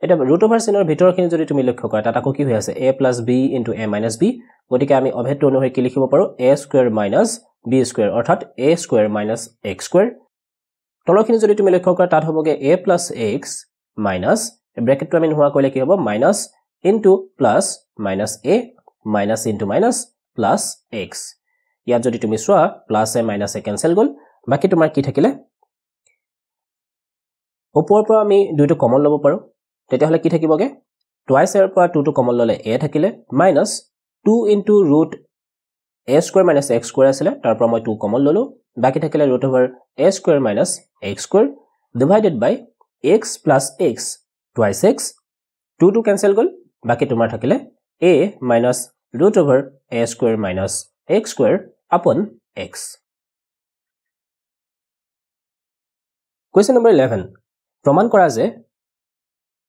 এটা root over sin ৰ ভিতৰখিনি যদি তুমি লক্ষ্য কৰা তাত আকৌ কি হৈ আছে a plus b into a minus b গতিকে আমি অভেদটো অনুসৰি কি লিখিব পাৰো a square minus b square অৰ্থাৎ a square minus x square তলৰখিনি যদি তুমি লক্ষ্য কৰা তাত হ'বগে a plus x minus ব্ৰেকেটটো আমি নোহোৱা কৰিলে কি হ'ব minus into plus minus a minus into minus plus x ইয়াত যদি তুমি চোৱা plus a minus a cancel গল বাকি তোমাৰ কি থাকিলে ওপৰৰ পৰা আমি দুইটো কমন লব পাৰো তেতিয়া হলে কি থাকিবগে twice এৰ পৰা 2 টো কমন ললে a থাকিলে minus 2 into root a square minus x square আছিল তাৰ পৰা মই 2 কমন ললো বাকি থাকিলে root over a square minus x square divided by x plus x twice x 2 to cancel গল বাকি তোমাৰ থাকিলে a minus root over a square minus x square upon x question number 11 प्रमाण करा जे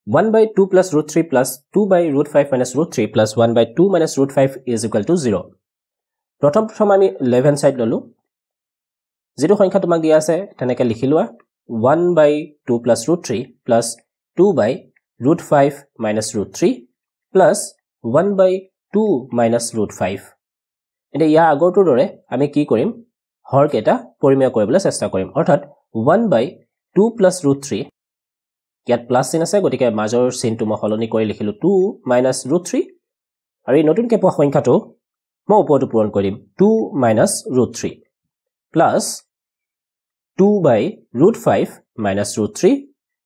1 by 2 plus root 3 plus 2 by root 5 minus root 3 plus 1 by 2 minus root 5 is equal to 0 प्रथम আমি 11 side ললো যেটো সংখ্যা তোমাক দিয়া আছে তেনেকে লিখিলোৱা 1 by 2 plus root 3 plus 2 by root 5 minus root 3 plus 1 by 2 minus root 5 এটা ইয়া আগৰটোৰ দৰে আমি কি কৰিম হৰ কেটা পৰিমেয় কৰিবলৈ চেষ্টা কৰিম অৰ্থাৎ 1 by 2 plus root 3 ইয়াত প্লাস চিন আছে গতিকে মাজৰ চিনটো মই হলনি কৰি লিখিলো 2 minus root 3 আৰু এই নতুনকৈ পোৱা সংখ্যাটো মই ওপৰটো পূৰণ কৰিম 2 minus root 3 plus 2 by root 5 minus root 3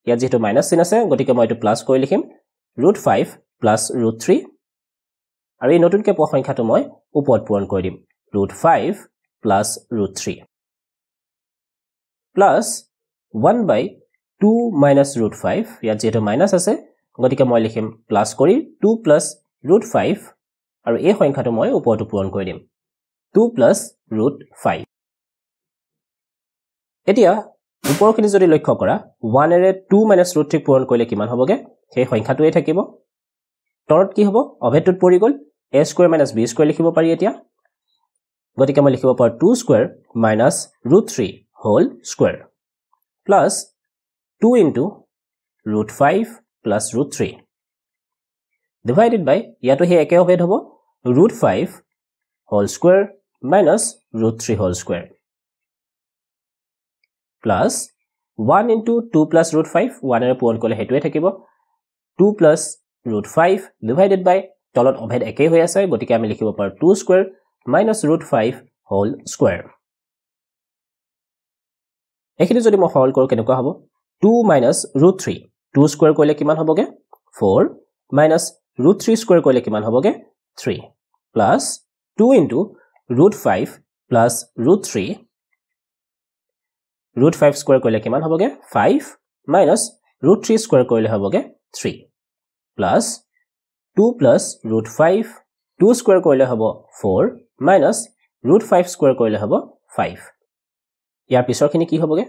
ইয়াত যেটো মাইনাস চিন আছে গতিকে মই এটো প্লাস কৰি লিখিম root 5 plus root 3 আৰু এই নতুনকৈ পোৱা সংখ্যাটো মই ওপৰত পূৰণ কৰি দিম root 5 plus root 3 plus 1 by 2 minus root 5 ইয়াত যেটো মাইনাস আছে গতিকে মই লিখিম প্লাস কৰি 2 plus root 5 আৰু এই সংখ্যাটো মই ওপৰটো পূৰণ কৰি দিম 2 plus root 5 এতিয়া ওপৰখিনি যদি লক্ষ্য কৰা 1 এৰে 2 minus root 3 পূৰণ কৰিলে কিমান হ'বগে সেই সংখ্যাটোৱে থাকিব তলত কি হ'ব অভেদটোত পৰি গল a square minus b square লিখিব পাৰি এতিয়া গতিকে মই লিখিব পাৰো 2 square minus root 3 whole square plus 2 into root 5 plus root 3 divided by ইয়াতো হে একে অভেদ হ'ব root 5 whole square minus root 3 whole square plus 1 into 2 plus root 5 1 এৰ পূৰণ কৰিলে হেতুৱে থাকিব 2 plus root 5 divided by তলত অভেদ একে হৈ আছে গতিকে আমি লিখিব পাৰো 2 square minus root 5 whole square এখিনি যদি মই সৰল কৰো কেনেকুৱা হ'ব 2 minus root 3 2 square কৰিলে কিমান হ'বগে 4 minus root 3 square কৰিলে কিমান হ'বগে 3 plus 2 into root 5 plus root 3 root 5 square কৰিলে কিমান হ'বগে 5 minus root 3 square কৰিলে হ'বগে 3 plus 2 plus root 5 2 square কৰিলে হ'ব 4 minus root 5 square কৰিলে হ'ব 5 ইয়াৰ পিছৰখিনি কি হ'বগে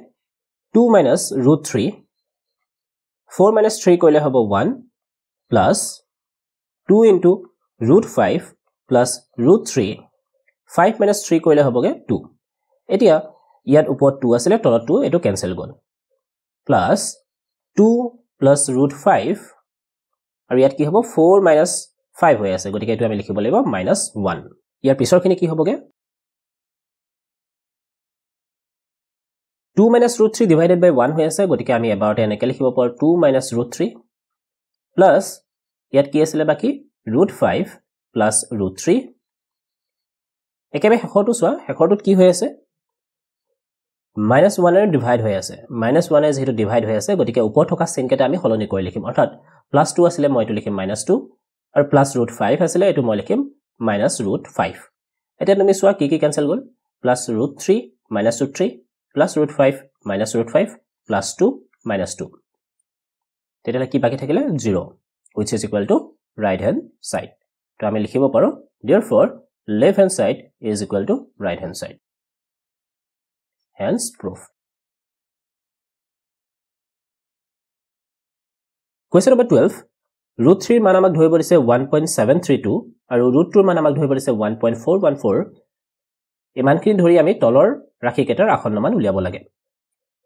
2 minus root 3 4 minus 3 কৰিলে হ'ব 1 plus 2 into root 5 plus root 3 5 minus 3 কৰিলে হ'বগে 2 এতিয়া ইয়াত ওপৰত 2 আছিল তলত 2 এটো কেনসেল গল plus 2 plus root 5 আৰু ইয়াত কি হ'ব 4 minus 5 হৈ আছে গতিকে এটো আমি লিখিব লাগিব minus 1 ইয়াৰ পিছৰখিনি কি হ'বগে 2 minus root 3 divided by 1 হৈ আছে গতিকে আমি এবাৰতে এনেকৈ লিখিব পাৰো 2 minus root 3 plus ইয়াত কি আছিল বাকি root 5 plus root 3 একেবাৰে শেষৰটো চোৱা শেষৰটোত কি হৈ আছে -1 এৰে ডিভাইড হৈ আছে -1 এ যেহেতু ডিভাইড হৈ আছে গতিকে ওপৰত থকা চিহ্নকেইটা আমি সলনি কৰি লিখিম অৰ্থাৎ +2 আছিল মই এটো লিখিম -2 আৰু +√5 আছিল এটো মই লিখিম -√5 এটা তুমি চোৱা কি কি ক্যান্সেল গল +√3 -√3 +√5 -√5 +2 -2 তেতিয়ালে কি বাকি থাকিলে 0 which is equal to right hand side তো আমি লিখিব পাৰো therefore left hand side is equal to right hand side hence proof question number 12 √3 মান আমাক ধৰিব দিছে 1.732 আৰু √2 মান আমাক ধৰিব দিছে 1.414 এই মানখিনি ধৰি আমি তলৰ ৰাশি কেটাৰ আসন্ন মান উলিয়াব লাগে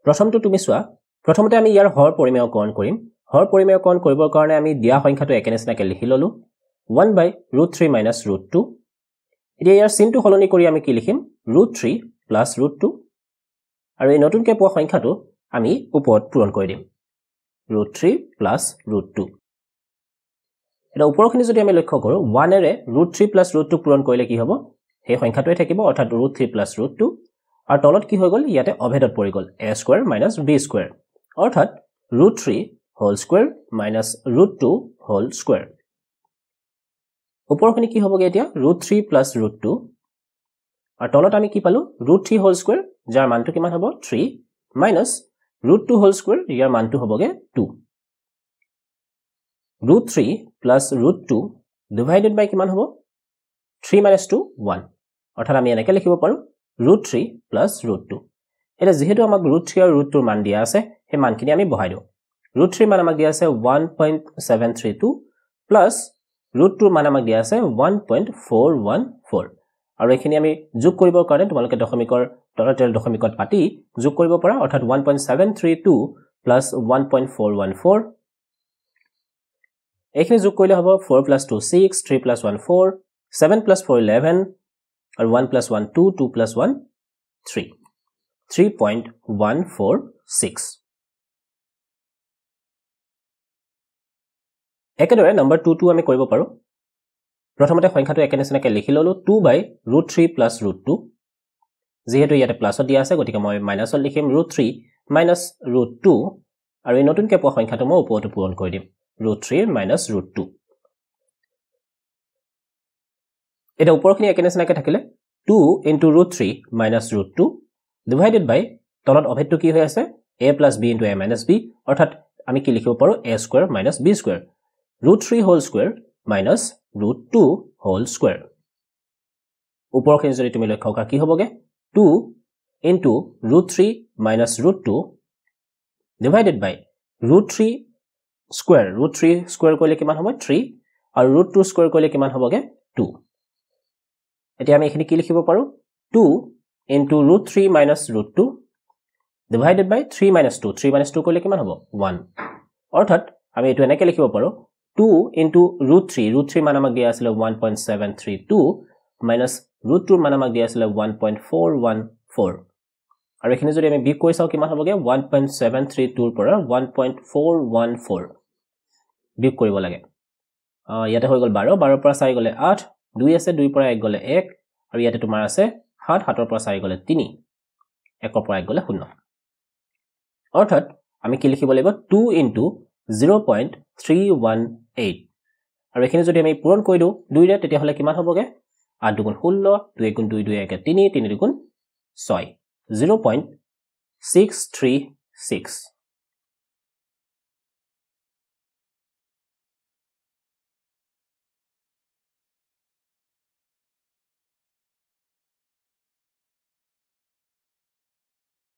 প্ৰথমটো তুমি চোৱা প্ৰথমতে আমি ইয়াৰ হৰ পৰিমেয়কৰণ কৰিম হৰ পৰিমেয়কৰণ কৰিবৰ কাৰণে আমি দিয়া সংখ্যাটো একেনেছনাকে লিখি ললো 1/√3 - √2 এতিয়া ইয়াৰ চিনটো সলনি কৰি আমি কি লিখিম √3 + √2 আৰু এই নতুনকৈ পোৱা সংখ্যাটো আমি ওপৰত পূৰণ কৰি দিম √3 + √2 এটা ওপৰখিনি যদি আমি লক্ষ্য কৰো 1 এৰে √3 + √2 পূৰণ কৰিলে কি হ'ব সেই সংখ্যাটোৱে থাকিব অৰ্থাৎ √3 + √2 আৰু তলত কি হৈ গল ইয়াতে অভেদত পৰি গল a² - b² অৰ্থাৎ √3 whole square minus √2 whole square ওপৰখিনি কি হ'বগে এতিয়া √3 + √2 আৰু তলত আমি কি পালো √3 whole square যাৰ মানটো কিমান হ'ব 3 minus √2 whole square ইয়াৰ মানটো হ'বগে 2 √3 + √2 divided by কিমান হ'ব 3 - 2 1 অৰ্থাৎ আমি এনেকৈ লিখিব পাৰো √3 + √2 এটা যেহেতু আমাক √3 আৰু √2 ৰ মান দিয়া আছে সেই মানখিনি আমি বহাই দিও √3 মান আমাক দিয়া আছে 1.732 plus √2 মান আমাক দিয়া আছে 1.414 আৰু এখিনি আমি যোগ কৰিবৰ কাৰণে তোমালোকে দশমিকৰ তলৰ দশমিকত পাতি যোগ কৰিব পৰা অৰ্থাৎ 1.732 plus 1.414 এখিনি যোগ কৰিলে হ'ব 4 + 2 6 3 + 1 4 7 + 4 11 আৰু 1 + 1 2 2 + 1 3 3.146 একেদৰে নম্বৰ 2 আমি কৰিব পাৰো প্ৰথমতে সংখ্যাটো একেনেছনাকে লিখি ললো 2/√3 + √2 যেহেতু ইয়াতে প্লাছত দিয়া আছে গতিকে মই মাইনাছত লিখিম √3 - √2 আৰু এই নতুনকৈ পোৱা সংখ্যাটো মই ওপৰতে পূৰণ কৰি দিম √3 - √2 এটা ওপৰখিনি একেনেছনাকে থাকিলে 2 * √3 - √2 divided by তলত অভেদটো কি হৈ আছে a + b * a - b অৰ্থাৎ আমি কি লিখিব পাৰো a² - b² √3 whole square minus √2 whole square ওপৰখিনি যদি তুমি লক্ষ্য কৰা কি হ'বগে 2 * √3 - √2 divided by √3 square √3 square কৰিলে কিমান হ'ব 3 আৰু √2 square কৰিলে কিমান হ'বগে 2 এতিয়া আমি এখিনি কি লিখিব পাৰো 2 * √3 - √2 divided by 3 - 2 3 - 2 কৰিলে কিমান হ'ব 1 অৰ্থাৎ আমি এটো এনেকৈ লিখিব পাৰো 2 * √3 মান আমাক দিয়া আছিল 1.732 minus √2 মান আমাক দিয়া আছিল 1.414 আৰু এখিনি যদি আমি বিয়োগ কৰি চাও কিমান হ'বগে 1.732 ৰ পৰা 1.414 বিয়োগ কৰিব লাগে ইয়াতে হৈ গল 12 12 ৰ পৰা 4 গলে 8 2 আছে 2 ৰ পৰা 1 গলে 1 আৰু ইয়াতে তোমাৰ আছে 7 7 ৰ পৰা 4 গলে 3 1 ৰ পৰা 1 গলে 0 অৰ্থাৎ আমি কি লিখিব লাগিব 2 * 0.318 আৰু এখিনি যদি আমি পূৰণ কৰি দিও 2 ৰে তেতিয়া হলে কিমান হ'বগে 8 * 2 = 16 2 * 2 = 2 3 3 * 2 = 6 0.636